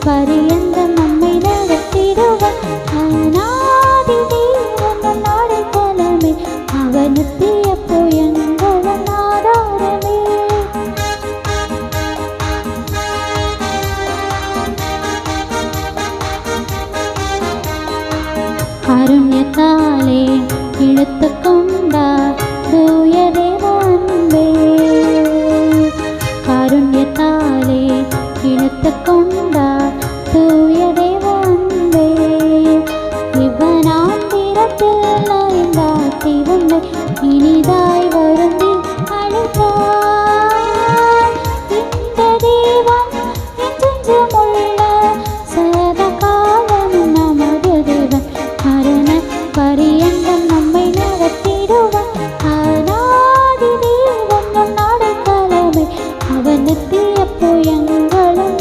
பரியந்தம் நம்மை நடத்திடுவான் அநாதி தேவன் அடைக்கலமே அவனுக்கு எப்போ எங்களும் ஆதாரமே. காருண்யத்தாலே இழுத்து கொண்டார் தூய தேவ அன்பே, காருண்யத்தாலே இழுத்து கொண்டார் தூய தேவ அன்பே. இவனாந்திரத்தில் அறிந்தாட்டி உன்னை இனிதாய் வருந்தி அழைத்தார். இந்த தேவன் என்றென்றும் உள்ள சதா காலமும் நமது தேவன் மரண பரியந்தம் நம்மை நடத்திடுவான் அநாதி தேவன் அடைக்கலமே அவனுக்கு எப்போ எங்களும்